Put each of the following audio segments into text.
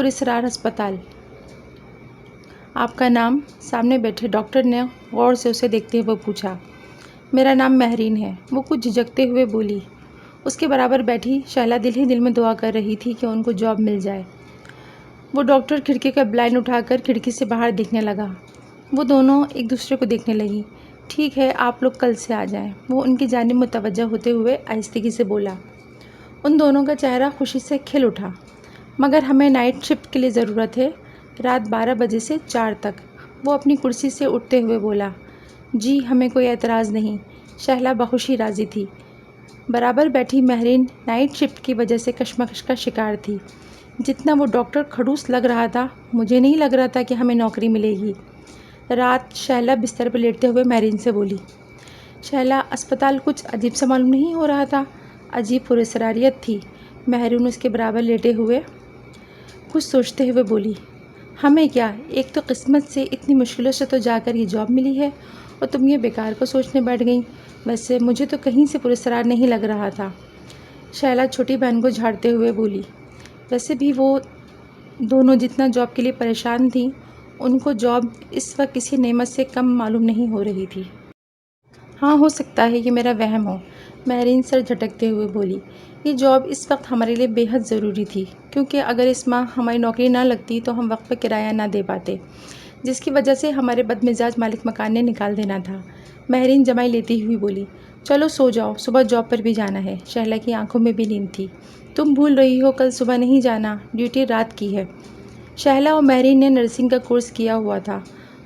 پراسرار ہسپتال۔ آپ کا نام؟ سامنے بیٹھے ڈاکٹر نے غور سے اسے دیکھتے ہوئے پوچھا۔ میرا نام مہرین ہے، وہ کچھ جھجکتے ہوئے بولی۔ اس کے برابر بیٹھی شہلا دل ہی دل میں دعا کر رہی تھی کہ ان کو جاب مل جائے۔ وہ ڈاکٹر کھڑکی کا بلائنڈ اٹھا کر کھڑکی سے باہر دیکھنے لگا۔ وہ دونوں ایک دوسرے کو دیکھنے لگی۔ ٹھیک ہے، آپ لوگ کل سے آ جائیں، وہ ان کی جانب متوجہ ہوتے ہوئے آہستگی سے بولا۔ ان دونوں کا چہرہ خوشی سے کھل اٹھا۔ مگر ہمیں نائٹ شفٹ کے لیے ضرورت ہے، رات 12 بجے سے 4 تک، وہ اپنی کرسی سے اٹھتے ہوئے بولا۔ جی، ہمیں کوئی اعتراض نہیں، شہلا بخوشی راضی تھی۔ برابر بیٹھی مہرین نائٹ شفٹ کی وجہ سے کشمکش کا شکار تھی۔ جتنا وہ ڈاکٹر کھڑوس لگ رہا تھا، مجھے نہیں لگ رہا تھا کہ ہمیں نوکری ملے گی۔ رات شہلا بستر پر لیٹتے ہوئے مہرین سے بولی۔ شہلا، اسپتال کچھ عجیب سا معلوم نہیں ہو رہا تھا؟ عجیب پراسراریت تھی، مہرین اس کے برابر لیٹے ہوئے کچھ سوچتے ہوئے بولی۔ ہمیں کیا، ایک تو قسمت سے اتنی مشکلوں سے تو جا کر یہ جاب ملی ہے، اور تم یہ بیکار کو سوچنے بیٹھ گئیں۔ ویسے مجھے تو کہیں سے پراسرار نہیں لگ رہا تھا۔ شہلا چھوٹی بہن کو جھاڑتے ہوئے بولی۔ ویسے بھی وہ دونوں جتنا جاب کے لیے پریشان تھیں، ان کو جاب اس وقت کسی نعمت سے کم معلوم نہیں ہو رہی تھی۔ ہاں، ہو سکتا ہے یہ میرا وہم ہو، مہرین سر جھٹکتے ہوئے بولی۔ یہ جاب اس وقت ہمارے لیے بے حد ضروری تھی، کیونکہ اگر اس ماہ ہماری نوکری نہ لگتی تو ہم وقت پر کرایہ نہ دے پاتے، جس کی وجہ سے ہمارے بدمزاج مالک مکان نے نکال دینا تھا۔ مہرین جمائی لیتی ہوئی بولی۔ چلو سو جاؤ، صبح جاب پر بھی جانا ہے۔ شہلا کی آنکھوں میں بھی نیند تھی۔ تم بھول رہی ہو، کل صبح نہیں جانا، ڈیوٹی رات کی ہے۔ شہلا اور مہرین نے نرسنگ کا کورس کیا ہوا تھا۔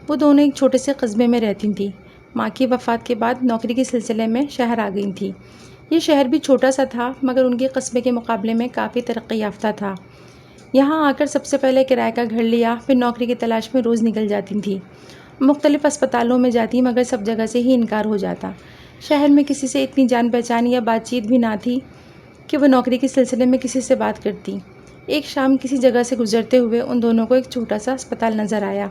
وہ دونوں ایک چھوٹے سے قصبے میں رہتی تھیں۔ ماں کی وفات کے بعد نوکری کے سلسلے میں شہر آ گئی تھیں۔ یہ شہر بھی چھوٹا سا تھا، مگر ان کے قصبے کے مقابلے میں کافی ترقی یافتہ تھا۔ یہاں آ کر سب سے پہلے کرایہ کا گھر لیا، پھر نوکری کی تلاش میں روز نکل جاتی تھیں۔ مختلف اسپتالوں میں جاتی، مگر سب جگہ سے ہی انکار ہو جاتا۔ شہر میں کسی سے اتنی جان پہچان یا بات چیت بھی نہ تھی کہ وہ نوکری کے سلسلے میں کسی سے بات کرتی۔ ایک شام کسی جگہ سے گزرتے ہوئے ان دونوں کو ایک چھوٹا سا اسپتال نظر آیا۔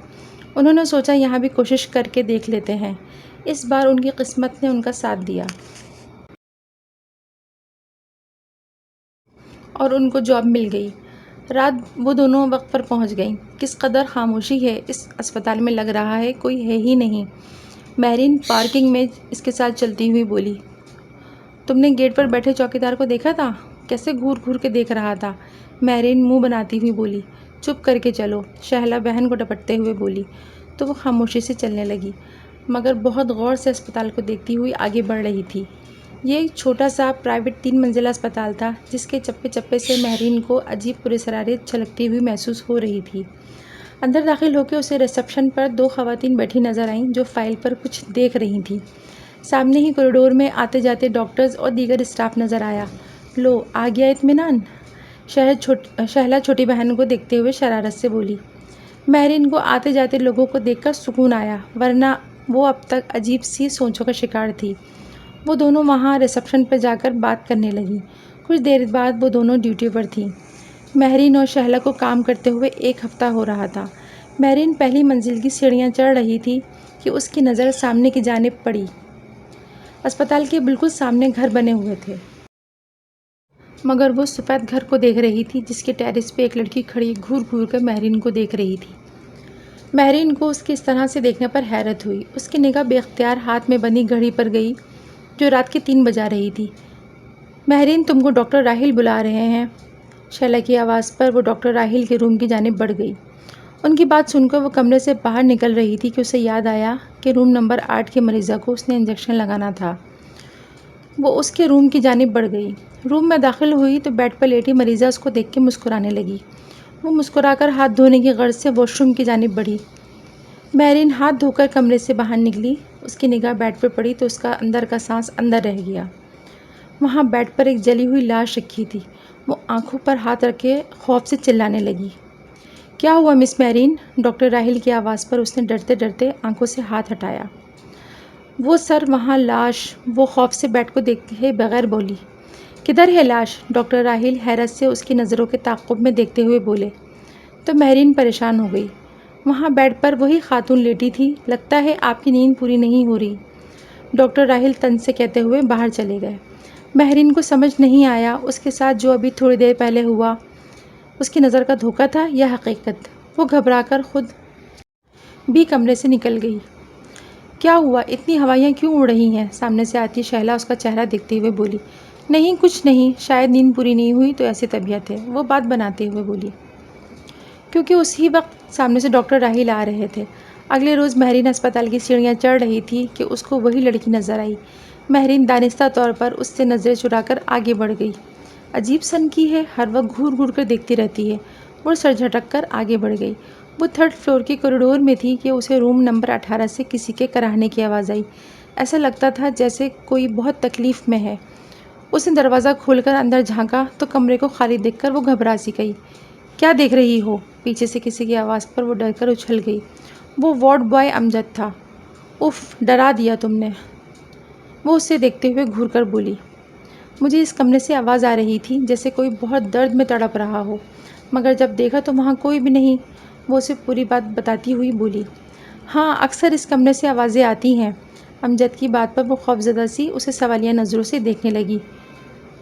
انہوں نے سوچا یہاں بھی کوشش کر کے دیکھ لیتے ہیں۔ اس بار ان کی قسمت نے ان کا ساتھ دیا اور ان کو جاب مل گئی۔ رات وہ دونوں وقت پر پہنچ گئیں۔ کس قدر خاموشی ہے اس اسپتال میں، لگ رہا ہے کوئی ہے ہی نہیں۔ مہرین پارکنگ میں اس کے ساتھ چلتی ہوئی بولی۔ تم نے گیٹ پر بیٹھے چوکیدار کو دیکھا تھا؟ کیسے گھور گھور کے دیکھ رہا تھا؟ مہرین منہ بناتی ہوئی بولی۔ چپ کر کے چلو، شہلا بہن کو ڈپٹتے ہوئے بولی، تو وہ خاموشی سے چلنے لگی، مگر بہت غور سے اسپتال کو دیکھتی ہوئی آگے بڑھ رہی تھی۔ یہ ایک چھوٹا سا پرائیویٹ 3 منزلہ اسپتال تھا، جس کے چپے چپے سے مہرین کو عجیب پراسراریت چھلکتی ہوئی محسوس ہو رہی تھی۔ اندر داخل ہو کے اسے ریسپشن پر 2 خواتین بیٹھی نظر آئیں، جو فائل پر کچھ دیکھ رہی تھیں۔ سامنے ہی کوریڈور میں آتے جاتے ڈاکٹرز اور دیگر اسٹاف نظر آیا۔ لو، آ گیا اطمینان؟ شہلا چھوٹی بہن کو دیکھتے ہوئے شرارت سے بولی۔ مہرین کو آتے جاتے لوگوں کو دیکھ کر سکون آیا، ورنہ وہ اب تک عجیب سی سوچوں کا شکار تھی۔ وہ دونوں وہاں ریسپشن پر جا کر بات کرنے لگیں۔ کچھ دیر بعد وہ دونوں ڈیوٹی پر تھیں۔ مہرین اور شہلا کو کام کرتے ہوئے 1 ہفتہ ہو رہا تھا۔ مہرین پہلی منزل کی سیڑھیاں چڑھ رہی تھی کہ اس کی نظر سامنے کی جانب پڑی۔ اسپتال کے بالکل سامنے گھر بنے ہوئے تھے، مگر وہ سفید گھر کو دیکھ رہی تھی جس کے ٹیرس پہ ایک لڑکی کھڑی گھور گھور کر مہرین کو دیکھ رہی تھی۔ مہرین کو اس کے اس طرح سے دیکھنے پر حیرت ہوئی۔ اس کی نگاہ بے اختیار ہاتھ میں بندھی گھڑی پر گئی، جو رات کے 3 بجا رہی تھی۔ مہرین، تم کو ڈاکٹر راہیل بلا رہے ہیں۔ شہلا کی آواز پر وہ ڈاکٹر راہیل کے روم کی جانب بڑھ گئی۔ ان کی بات سن کر وہ کمرے سے باہر نکل رہی تھی کہ اسے یاد آیا کہ روم نمبر 8 کے مریضہ کو اس نے انجیکشن لگانا تھا۔ وہ اس کے روم کی جانب بڑھ گئی۔ روم میں داخل ہوئی تو بیڈ پر لیٹی مریضہ اس کو دیکھ کے مسکرانے لگی۔ وہ مسکرا کر ہاتھ دھونے کی غرض سے واش روم کی جانب بڑھی۔ مہرین ہاتھ دھو کر کمرے سے باہر نکلی۔ اس کی نگاہ بیڈ پر پڑی تو اس کا اندر کا سانس اندر رہ گیا۔ وہاں بیڈ پر ایک جلی ہوئی لاش رکھی تھی۔ وہ آنکھوں پر ہاتھ رکھ کے خوف سے چلانے لگی۔ کیا ہوا مس مہرین؟ ڈاکٹر راہیل کی آواز پر اس نے ڈرتے ڈرتے آنکھوں سے ہاتھ ہٹایا۔ وہ سر، وہاں لاش، وہ خوف سے بیڈ کو دیکھے بغیر بولی۔ کدھر ہے لاش؟ ڈاکٹر راہیل حیرت سے اس کی نظروں کے تعاقب میں دیکھتے ہوئے بولے۔ تو مہرین پریشان ہو گئی۔ وہاں بیڈ پر وہی خاتون لیٹی تھی۔ لگتا ہے آپ کی نیند پوری نہیں ہو رہی، ڈاکٹر راہیل طنز سے کہتے ہوئے باہر چلے گئے۔ مہرین کو سمجھ نہیں آیا اس کے ساتھ جو ابھی تھوڑی دیر پہلے ہوا۔ اس کی نظر کا دھوکہ تھا یا حقیقت؟ وہ گھبرا کر خود بھی کمرے سے نکل گئی۔ کیا ہوا؟ اتنی ہوائیاں کیوں اڑ رہی ہیں؟ سامنے سے آتی شہلا اس کا چہرہ دیکھتے ہوئے بولی۔ نہیں کچھ نہیں، شاید نیند پوری نہیں ہوئی تو ایسی طبیعت ہے، وہ بات بناتے ہوئے بولی۔ کیونکہ اسی وقت سامنے سے ڈاکٹر راحیل آ رہے تھے۔ اگلے روز مہرین اسپتال کی سیڑھیاں چڑھ رہی تھی کہ اس کو وہی لڑکی نظر آئی۔ مہرین دانستہ طور پر اس سے نظریں چرا کر آگے بڑھ گئی۔ عجیب سن کی ہے، ہر وقت گھور گھور کر دیکھتی رہتی ہے۔ وہ سر جھٹک کر آگے بڑھ گئی۔ وہ 3rd فلور کے کوریڈور میں تھی کہ اسے روم نمبر 18 سے کسی کے کراہنے کی آواز آئی۔ ایسا لگتا تھا جیسے کوئی بہت تکلیف میں ہے۔ اس نے دروازہ کھول کر اندر جھانکا تو کمرے کو خالی دیکھ کر وہ گھبرا سی گئی۔ کیا دیکھ رہی ہو؟ پیچھے سے کسی کی آواز پر وہ ڈر کر اچھل گئی۔ وہ وارڈ بوائے امجد تھا۔ اف، ڈرا دیا تم نے، وہ اسے دیکھتے ہوئے گھور کر بولی۔ مجھے اس کمرے سے آواز آ رہی تھی جیسے کوئی بہت درد میں تڑپ رہا ہو، مگر جب دیکھا تو وہاں کوئی بھی نہیں، وہ اسے پوری بات بتاتی ہوئی بولی۔ ہاں، اکثر اس کمرے سے آوازیں آتی ہیں۔ امجد کی بات پر وہ خوفزدہ سی اسے سوالیہ نظروں سے دیکھنے لگی۔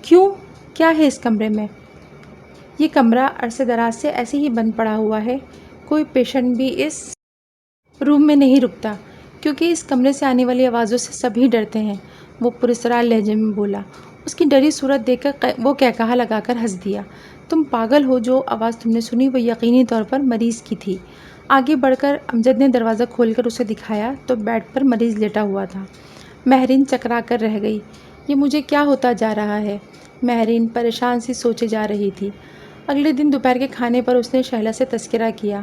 کیوں؟ کیا ہے اس کمرے میں؟ یہ کمرہ عرصے دراز سے ایسے ہی بند پڑا ہوا ہے، کوئی پیشنٹ بھی اس روم میں نہیں رکتا، کیونکہ اس کمرے سے آنے والی آوازوں سے سبھی ڈرتے ہیں، وہ پراسرار لہجے میں بولا۔ اس کی ڈری صورت دیکھ کر وہ قہقہہ لگا کر ہنس دیا۔ تم پاگل ہو، جو آواز تم نے سنی وہ یقینی طور پر مریض کی تھی۔ آگے بڑھ کر امجد نے دروازہ کھول کر اسے دکھایا تو بیڈ پر مریض لیٹا ہوا تھا۔ مہرین چکرا کر رہ گئی۔ یہ مجھے کیا ہوتا جا رہا ہے؟ مہرین پریشان سی سوچے جا رہی تھی۔ اگلے دن دوپہر کے کھانے پر اس نے شہلا سے تذکرہ کیا۔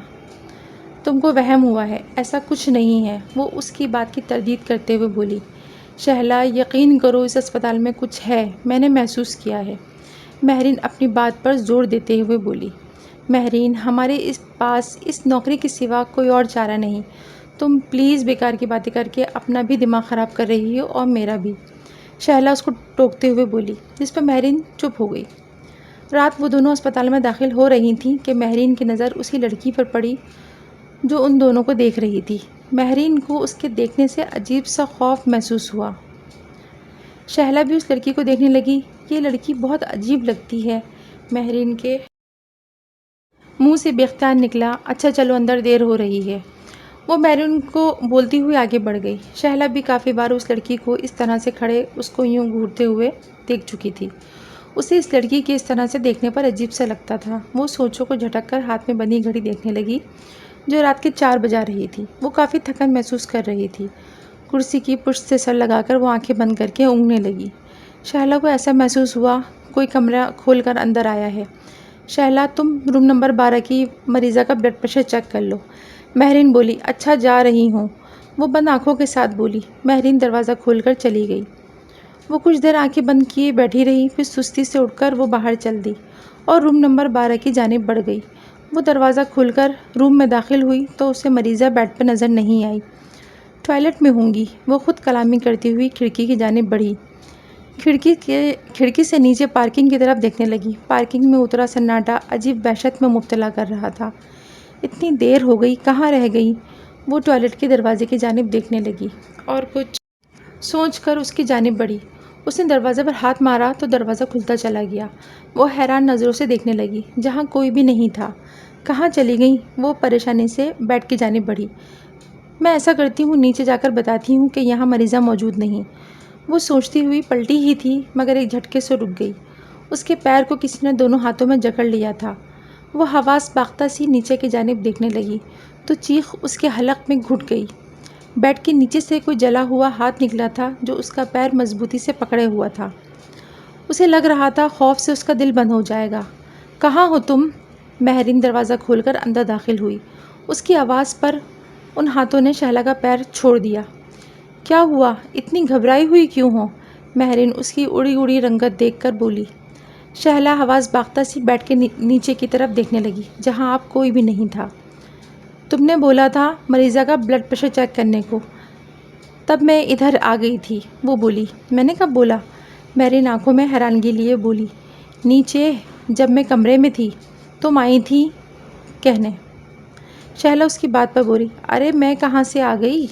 تم کو وہم ہوا ہے، ایسا کچھ نہیں ہے، وہ اس کی بات کی تردید کرتے ہوئے بولی۔ شہلا، یقین کرو اس اسپتال میں کچھ ہے، میں نے محسوس کیا ہے، مہرین اپنی بات پر زور دیتے ہوئے بولی۔ مہرین، ہمارے پاس اس نوکری کے سوا کوئی اور چارہ نہیں، تم پلیز بیکار کی باتیں کر کے اپنا بھی دماغ خراب کر رہی ہو اور میرا بھی، شہلا اس کو ٹوکتے ہوئے بولی، جس پر مہرین چپ ہو گئی۔ رات وہ دونوں اسپتال میں داخل ہو رہی تھیں کہ مہرین کی نظر اسی لڑکی پر پڑی جو ان دونوں کو دیکھ رہی تھی۔ مہرین کو اس کے دیکھنے سے عجیب سا خوف محسوس ہوا۔ شہلا بھی اس لڑکی کو دیکھنے لگی۔ یہ لڑکی بہت عجیب لگتی ہے، مہرین کے منہ سے بے اختیار نکلا۔ اچھا چلو اندر، دیر ہو رہی ہے، وہ مہرین کو بولتی ہوئی آگے بڑھ گئی۔ شہلا بھی کافی بار اس لڑکی کو اس طرح سے کھڑے اس کو یوں گھورتے ہوئے دیکھ چکی تھی۔ اسے اس لڑکی کے اس طرح سے دیکھنے پر عجیب سا لگتا تھا۔ وہ سوچوں کو جھٹک کر ہاتھ میں بندھی گھڑی دیکھنے لگی جو رات کے 4 بجا رہی تھی۔ وہ کافی تھکن محسوس کر رہی تھی۔ کرسی کی پشت سے سر لگا کر وہ آنکھیں بند کر کے اونگنے لگی۔ شہلا کو ایسا محسوس ہوا کوئی کمرہ کھول کر اندر آیا ہے۔ شہلا، تم روم نمبر 12 کی مریضہ کا بلڈ پریشر چیک کر لو، مہرین بولی۔ اچھا، جا رہی ہوں، وہ بند آنکھوں کے ساتھ بولی۔ مہرین دروازہ کھول کر چلی گئی۔ وہ کچھ دیر آنکھیں بند کیے بیٹھی رہی، پھر سستی سے اٹھ کر وہ باہر چل دی اور روم نمبر 12 کی جانب بڑھ گئی۔ وہ دروازہ کھول کر روم میں داخل ہوئی تو اسے مریضہ بیڈ پر نظر نہیں آئی۔ ٹوائلٹ میں ہوں گی، وہ خود کلامی کرتی ہوئی کھڑکی کی جانب بڑھی۔ کھڑکی سے نیچے پارکنگ کی طرف دیکھنے لگی۔ پارکنگ میں اترا سناٹا عجیب وحشت میں مبتلا کر رہا تھا۔ اتنی دیر ہو گئی، کہاں رہ گئی؟ وہ ٹوائلٹ کے دروازے کی جانب دیکھنے لگی اور کچھ سوچ کر اس کی جانب بڑھی۔ اس نے دروازے پر ہاتھ مارا تو دروازہ کھلتا چلا گیا۔ وہ حیران نظروں سے دیکھنے لگی، جہاں کوئی بھی نہیں تھا۔ کہاں چلی گئی؟ وہ پریشانی سے بیڈ کی جانب بڑھی۔ میں ایسا کرتی ہوں، نیچے جا کر بتاتی ہوں کہ یہاں مریضہ موجود نہیں، وہ سوچتی ہوئی پلٹی ہی تھی مگر ایک جھٹکے سے رک گئی۔ اس کے پیر کو کسی نے دونوں ہاتھوں میں جکڑ لیا تھا۔ وہ حواس باختہ سی نیچے کی جانب دیکھنے لگی تو چیخ اس کے حلق میں گھٹ گئی۔ بیڈ کے نیچے سے کوئی جلا ہوا ہاتھ نکلا تھا جو اس کا پیر مضبوطی سے پکڑے ہوا تھا۔ اسے لگ رہا تھا خوف سے اس کا دل بند ہو جائے گا۔ کہاں ہو تم؟ مہرین دروازہ کھول کر اندر داخل ہوئی۔ اس کی آواز پر ان ہاتھوں نے شہلا کا پیر چھوڑ دیا۔ کیا ہوا؟ اتنی گھبرائی ہوئی کیوں ہو؟ مہرین اس کی اڑی اڑی رنگت دیکھ کر بولی۔ شہلا حواس باختہ سی بیڈ کے نیچے کی طرف دیکھنے لگی، جہاں اب کوئی بھی نہیں تھا۔ تم نے بولا تھا مریضہ کا بلڈ پریشر چیک کرنے کو، تب میں ادھر آ گئی تھی، وہ بولی۔ میں نے کب بولا؟ مہرین آنکھوں میں حیرانگی لیے بولی۔ نیچے جب میں کمرے میں تھی، تم آئی تھی کہنے۔ شہلا اس کی بات پر بولی۔ ارے میں کہاں سے آ گئی؟